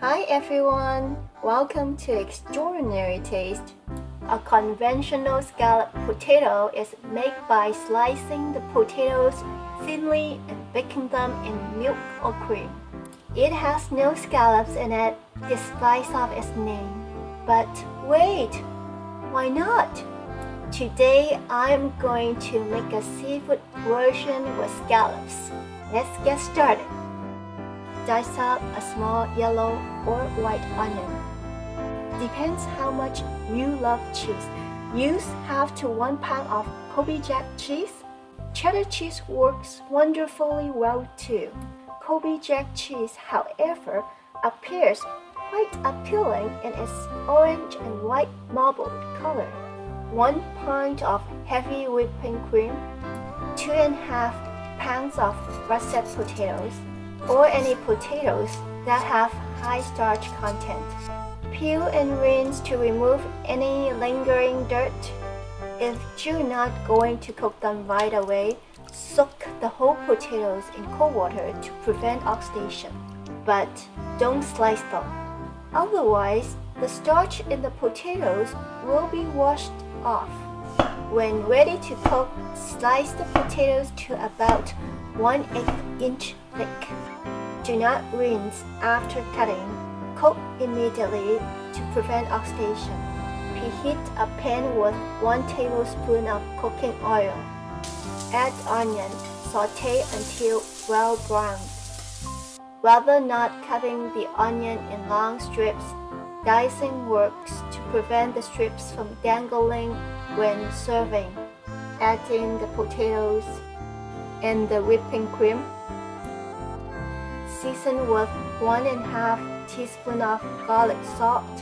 Hi everyone! Welcome to Extraordinary Taste. A conventional scalloped potato is made by slicing the potatoes thinly and baking them in milk or cream. It has no scallops in it despite of its name. But wait! Why not? Today I'm going to make a seafood version with scallops. Let's get started. Dice up a small yellow or white onion. Depends how much you love cheese. Use half to 1 pound of Colby Jack cheese. Cheddar cheese works wonderfully well too. Colby Jack cheese, however, appears quite appealing in its orange and white marbled color. 1 pint of heavy whipping cream, 2.5 pounds of russet potatoes, or any potatoes that have high starch content. Peel and rinse to remove any lingering dirt. If you're not going to cook them right away, soak the whole potatoes in cold water to prevent oxidation. But don't slice them. Otherwise, the starch in the potatoes will be washed off. When ready to cook, slice the potatoes to about 1/8 inch thick. Do not rinse after cutting. Cook immediately to prevent oxidation. Preheat a pan with 1 tablespoon of cooking oil. Add onion. Saute until well browned. Rather not cutting the onion in long strips, dicing works to prevent the strips from dangling when serving. Add in the potatoes and the whipping cream. Season with 1.5 teaspoon of garlic salt,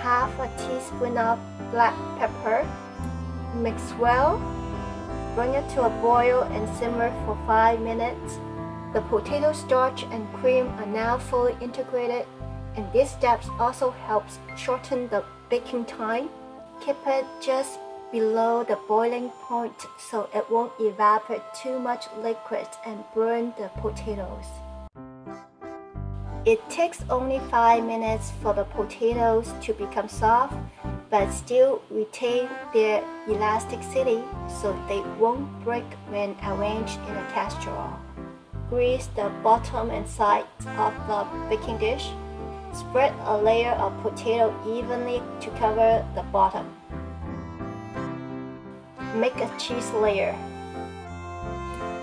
half a teaspoon of black pepper. Mix well. Bring it to a boil and simmer for 5 minutes. The potato starch and cream are now fully integrated, and this step also helps shorten the baking time. Keep it just below the boiling point so it won't evaporate too much liquid and burn the potatoes. It takes only 5 minutes for the potatoes to become soft, but still retain their elasticity so they won't break when arranged in a casserole. Grease the bottom and sides of the baking dish. Spread a layer of potato evenly to cover the bottom. Make a cheese layer.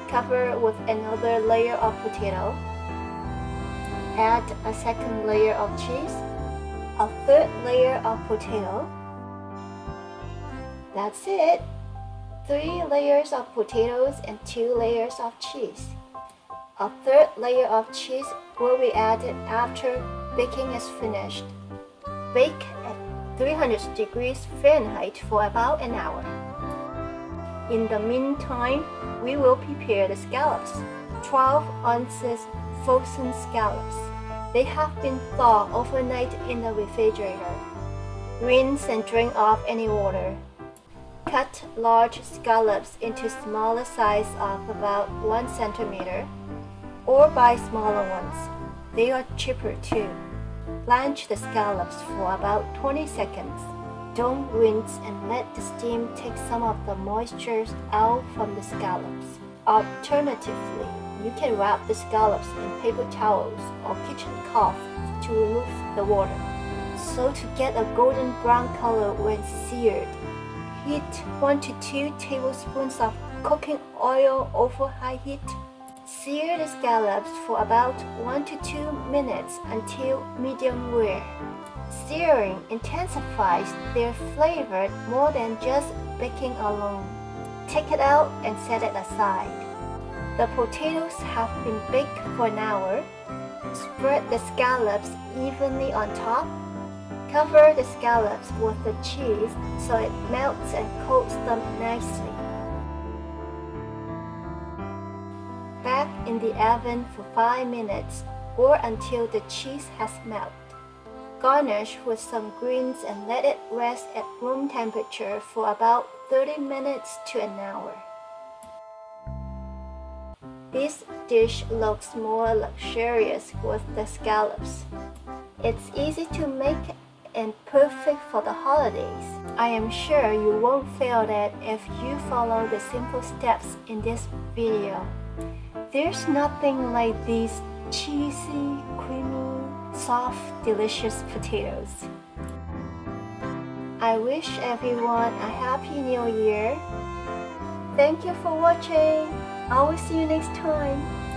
Cover with another layer of potato. Add a second layer of cheese, a third layer of potato. That's it! 3 layers of potatoes and 2 layers of cheese. A third layer of cheese will be added after baking is finished. Bake at 300 degrees Fahrenheit for about an hour. In the meantime, we will prepare the scallops. 12 ounces frozen scallops. They have been thawed overnight in the refrigerator. Rinse and drain off any water. Cut large scallops into smaller size of about 1 centimeter, or buy smaller ones. They are cheaper too. Blanch the scallops for about 20 seconds. Don't rinse and let the steam take some of the moisture out from the scallops. Alternatively, you can wrap the scallops in paper towels or kitchen cloth to remove the water. So to get a golden brown color when seared, heat 1 to 2 tablespoons of cooking oil over high heat. Sear the scallops for about 1 to 2 minutes until medium rare. Searing intensifies their flavor more than just baking alone. Take it out and set it aside. The potatoes have been baked for an hour. Spread the scallops evenly on top. Cover the scallops with the cheese so it melts and coats them nicely. Bake in the oven for 5 minutes or until the cheese has melted. Garnish with some greens and let it rest at room temperature for about 30 minutes to an hour. This dish looks more luxurious with the scallops. It's easy to make and perfect for the holidays. I am sure you won't fail that if you follow the simple steps in this video. There's nothing like these cheesy, creamy, soft, delicious potatoes. I wish everyone a happy new year. Thank you for watching. I will see you next time.